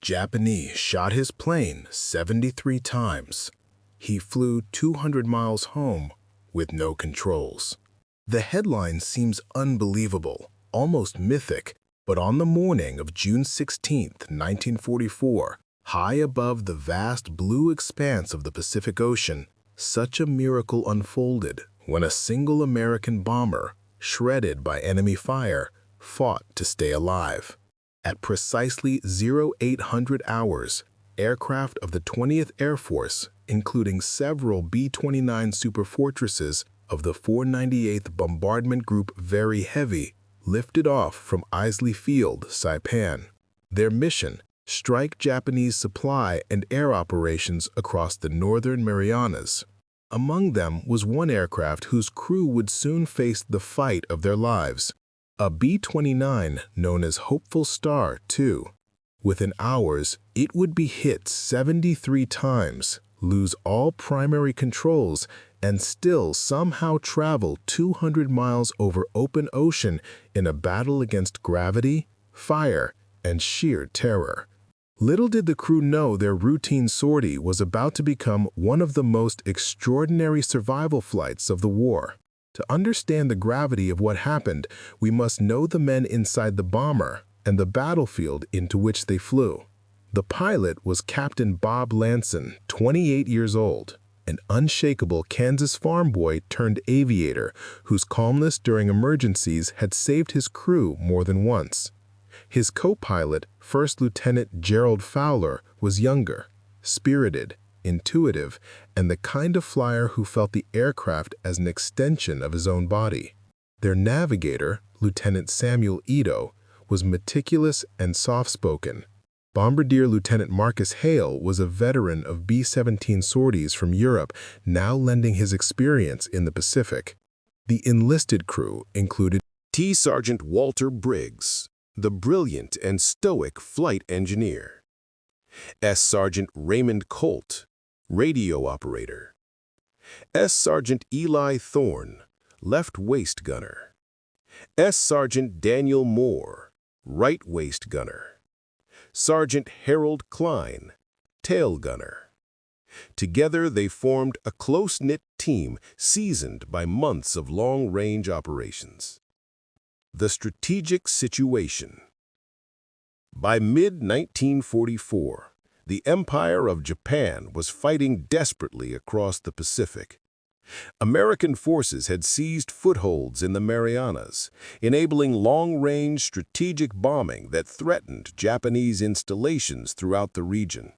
Japanese shot his plane 73 times. He flew 200 miles home with no controls. The headline seems unbelievable, almost mythic, but on the morning of June 16, 1944, high above the vast blue expanse of the Pacific Ocean, such a miracle unfolded when a single American bomber, shredded by enemy fire, fought to stay alive. At precisely 0800 hours, aircraft of the 20th Air Force, including several B-29 Superfortresses of the 498th Bombardment Group Very Heavy, lifted off from Isley Field, Saipan. Their mission: strike Japanese supply and air operations across the northern Marianas. Among them was one aircraft whose crew would soon face the fight of their lives, a B-29 known as Hopeful Star II. Within hours, it would be hit 73 times, lose all primary controls, and still somehow travel 200 miles over open ocean in a battle against gravity, fire, and sheer terror. Little did the crew know their routine sortie was about to become one of the most extraordinary survival flights of the war. To understand the gravity of what happened, we must know the men inside the bomber and the battlefield into which they flew. The pilot was Captain Bob Lanson, 28 years old, an unshakable Kansas farm boy turned aviator whose calmness during emergencies had saved his crew more than once. His co-pilot, First Lieutenant Gerald Fowler, was younger, spirited, intuitive, and the kind of flyer who felt the aircraft as an extension of his own body. Their navigator, Lieutenant Samuel Ito, was meticulous and soft-spoken. Bombardier Lieutenant Marcus Hale was a veteran of B-17 sorties from Europe, now lending his experience in the Pacific. The enlisted crew included T. Sergeant Walter Briggs, the brilliant and stoic flight engineer; S. Sergeant Raymond Colt, radio operator; S. Sergeant Eli Thorne, left waist gunner; S. Sergeant Daniel Moore, right waist gunner; Sergeant Harold Klein, tail gunner. Together they formed a close-knit team seasoned by months of long-range operations. The strategic situation. By mid-1944, the Empire of Japan was fighting desperately across the Pacific. American forces had seized footholds in the Marianas, enabling long-range strategic bombing that threatened Japanese installations throughout the region.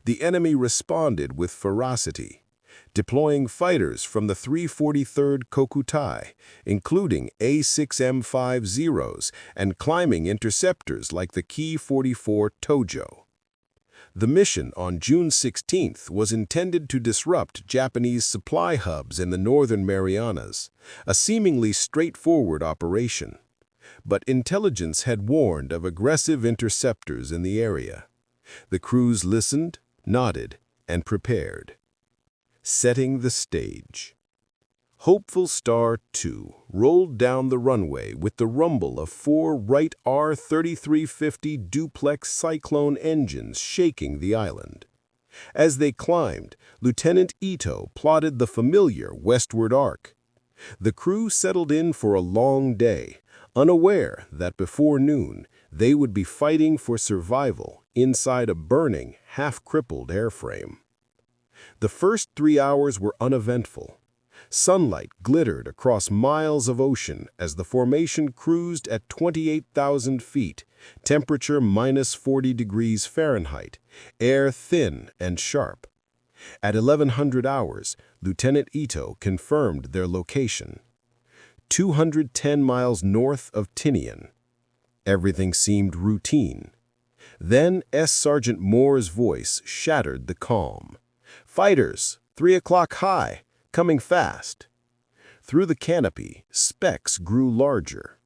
The enemy responded with ferocity, deploying fighters from the 343rd Kokutai, including A6M50s, and climbing interceptors like the Ki-44 Tojo. The mission on June 16th was intended to disrupt Japanese supply hubs in the northern Marianas, a seemingly straightforward operation. But intelligence had warned of aggressive interceptors in the area. The crews listened, nodded, and prepared. Setting the stage. Hopeful Star II rolled down the runway with the rumble of 4 Wright R-3350 duplex Cyclone engines shaking the island. As they climbed, Lieutenant Ito plotted the familiar westward arc. The crew settled in for a long day, unaware that before noon they would be fighting for survival inside a burning, half-crippled airframe. The first 3 hours were uneventful. Sunlight glittered across miles of ocean as the formation cruised at 28,000 feet, temperature minus 40 degrees Fahrenheit, air thin and sharp. At 1100 hours, Lieutenant Ito confirmed their location: 210 miles north of Tinian. Everything seemed routine. Then S. Sergeant Moore's voice shattered the calm. "Fighters, 3 o'clock high, coming fast." Through the canopy, specks grew larger.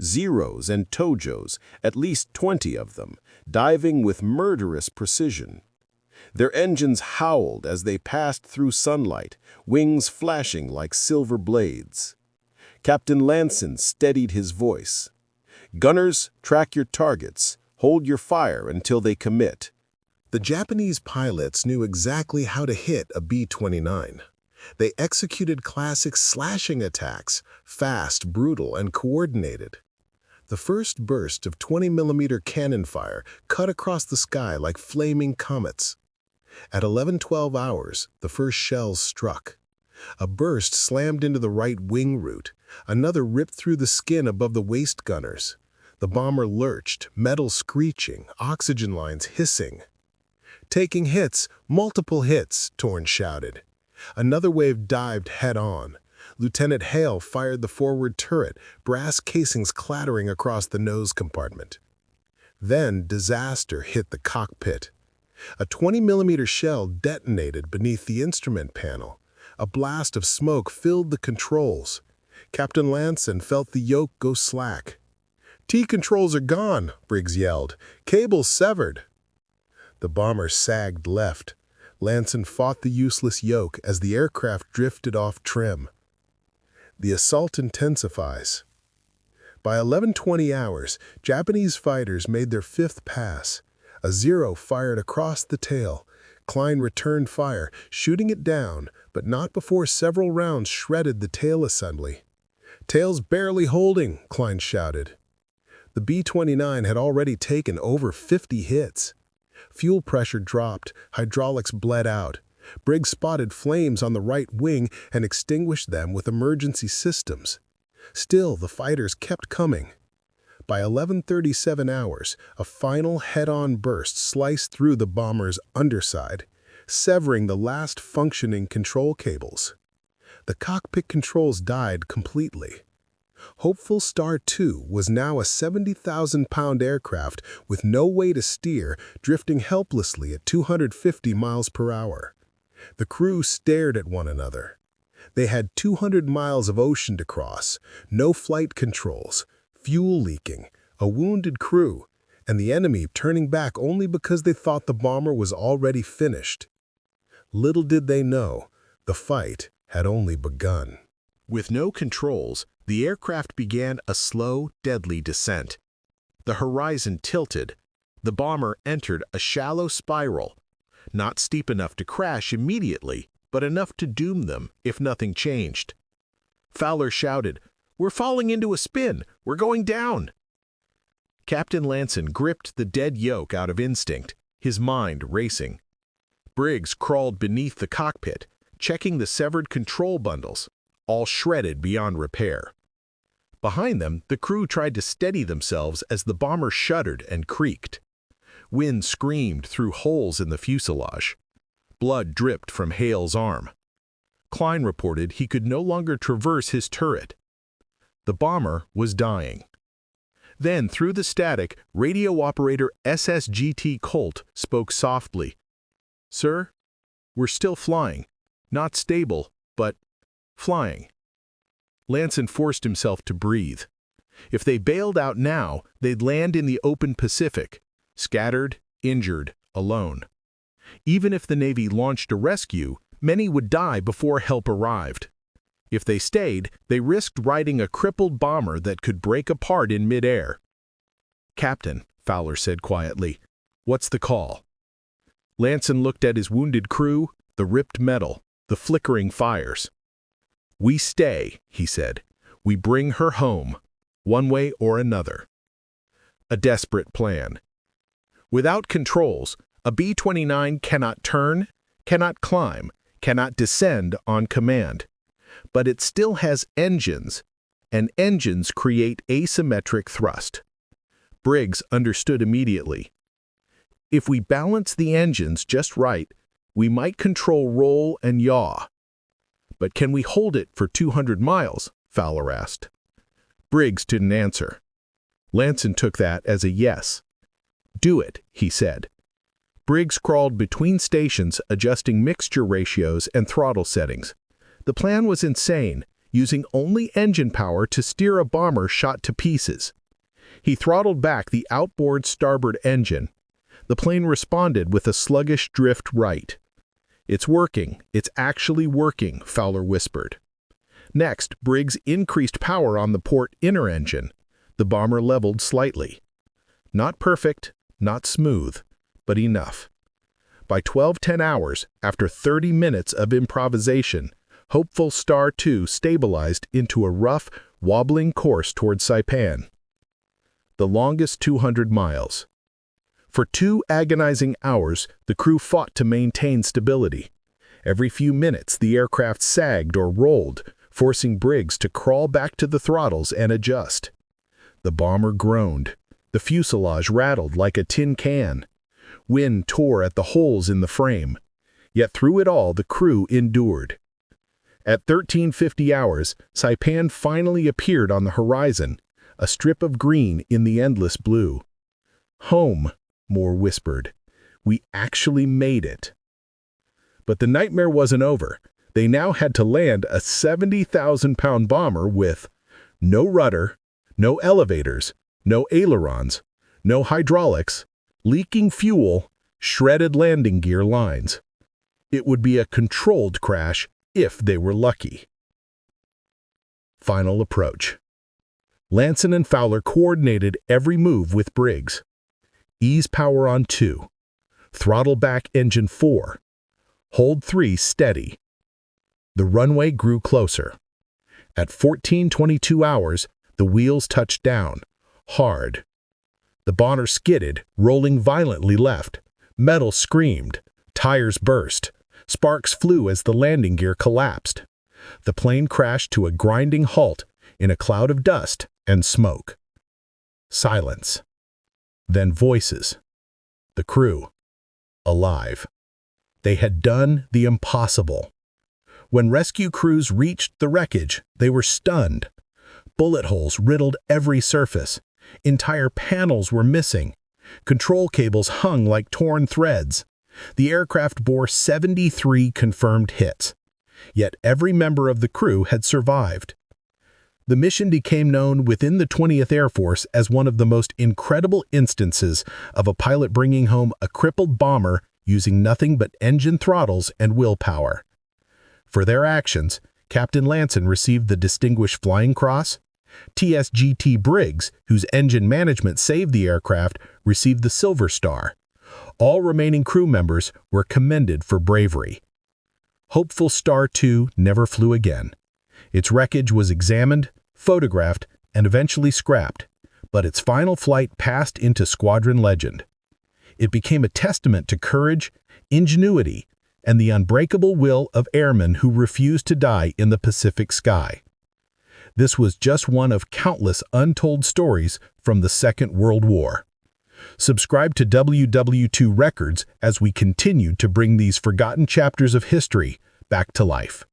Zeros and Tojos, at least 20 of them, diving with murderous precision. Their engines howled as they passed through sunlight, wings flashing like silver blades. Captain Lanson steadied his voice. "Gunners, track your targets. Hold your fire until they commit. The Japanese pilots knew exactly how to hit a B-29. They executed classic slashing attacks, fast, brutal, and coordinated. The first burst of 20mm cannon fire cut across the sky like flaming comets. At 11:12 hours, the first shells struck. A burst slammed into the right wing root. Another ripped through the skin above the waist gunners. The bomber lurched, metal screeching, oxygen lines hissing. "Taking hits, multiple hits," Torn shouted. Another wave dived head-on. Lieutenant Hale fired the forward turret, brass casings clattering across the nose compartment. Then disaster hit the cockpit. A 20mm shell detonated beneath the instrument panel. A blast of smoke filled the controls. Captain Lanson felt the yoke go slack. "T-controls are gone," Briggs yelled. "Cables severed." The bomber sagged left. Lanson fought the useless yoke as the aircraft drifted off trim. The assault intensifies. By 11:20 hours, Japanese fighters made their fifth pass. A Zero fired across the tail. Klein returned fire, shooting it down, but not before several rounds shredded the tail assembly. "Tail's barely holding," Klein shouted. The B-29 had already taken over 50 hits. Fuel pressure dropped, hydraulics bled out. Briggs spotted flames on the right wing and extinguished them with emergency systems. Still, the fighters kept coming. By 11:37 hours, a final head-on burst sliced through the bomber's underside, severing the last functioning control cables. The cockpit controls died completely. Hopeful Star 2 was now a 70,000-pound aircraft with no way to steer, drifting helplessly at 250 miles per hour. The crew stared at one another. They had 200 miles of ocean to cross, no flight controls, fuel leaking, a wounded crew, and the enemy turning back only because they thought the bomber was already finished. Little did they know, the fight had only begun. With no controls, the aircraft began a slow, deadly descent. The horizon tilted. The bomber entered a shallow spiral, not steep enough to crash immediately, but enough to doom them if nothing changed. Fowler shouted, "We're falling into a spin! We're going down!" Captain Lanson gripped the dead yoke out of instinct, his mind racing. Briggs crawled beneath the cockpit, checking the severed control bundles, all shredded beyond repair. Behind them, the crew tried to steady themselves as the bomber shuddered and creaked. Wind screamed through holes in the fuselage. Blood dripped from Hale's arm. Klein reported he could no longer traverse his turret. The bomber was dying. Then, through the static, radio operator SSGT Colt spoke softly. "Sir, we're still flying. Not stable, but flying." Lanson forced himself to breathe. If they bailed out now, they'd land in the open Pacific, scattered, injured, alone. Even if the Navy launched a rescue, many would die before help arrived. If they stayed, they risked riding a crippled bomber that could break apart in midair. "Captain," Fowler said quietly, "what's the call?" Lanson looked at his wounded crew, the ripped metal, the flickering fires. "We stay," he said. "We bring her home, one way or another." A desperate plan. Without controls, a B-29 cannot turn, cannot climb, cannot descend on command. But it still has engines, and engines create asymmetric thrust. Briggs understood immediately. If we balance the engines just right, we might control roll and yaw. "But can we hold it for 200 miles?" Fowler asked. Briggs didn't answer. Lanson took that as a yes. "Do it," he said. Briggs crawled between stations, adjusting mixture ratios and throttle settings. The plan was insane, using only engine power to steer a bomber shot to pieces. He throttled back the outboard starboard engine. The plane responded with a sluggish drift right. "It's working. It's actually working," Fowler whispered. Next, Briggs increased power on the port inner engine. The bomber leveled slightly. Not perfect, not smooth, but enough. By 12:10 hours, after 30 minutes of improvisation, hopeful Star 2 stabilized into a rough, wobbling course toward Saipan. The longest 200 miles. For 2 agonizing hours, the crew fought to maintain stability. Every few minutes, the aircraft sagged or rolled, forcing Briggs to crawl back to the throttles and adjust. The bomber groaned. The fuselage rattled like a tin can. Wind tore at the holes in the frame. Yet through it all, the crew endured. At 13:50 hours, Saipan finally appeared on the horizon, a strip of green in the endless blue. Home, Moore whispered. We actually made it. But the nightmare wasn't over. They now had to land a 70,000-pound bomber with no rudder, no elevators, no ailerons, no hydraulics, leaking fuel, shredded landing gear lines. It would be a controlled crash if they were lucky. Final approach. Lanson and Fowler coordinated every move with Briggs. Ease power on 2. Throttle back engine 4. Hold 3 steady. The runway grew closer. At 14:22 hours, the wheels touched down, hard. The bomber skidded, rolling violently left. Metal screamed. Tires burst. Sparks flew as the landing gear collapsed. The plane crashed to a grinding halt in a cloud of dust and smoke. Silence. Then voices. The crew. Alive. They had done the impossible. When rescue crews reached the wreckage, they were stunned. Bullet holes riddled every surface. Entire panels were missing. Control cables hung like torn threads. The aircraft bore 73 confirmed hits. Yet every member of the crew had survived. The mission became known within the 20th Air Force as one of the most incredible instances of a pilot bringing home a crippled bomber using nothing but engine throttles and willpower. For their actions, Captain Lanson received the Distinguished Flying Cross. TSGT Briggs, whose engine management saved the aircraft, received the Silver Star. All remaining crew members were commended for bravery. Hopeful Star 2 never flew again. Its wreckage was examined, photographed, and eventually scrapped, but its final flight passed into squadron legend. It became a testament to courage, ingenuity, and the unbreakable will of airmen who refused to die in the Pacific sky. This was just one of countless untold stories from the Second World War. Subscribe to WW2 Records as we continue to bring these forgotten chapters of history back to life.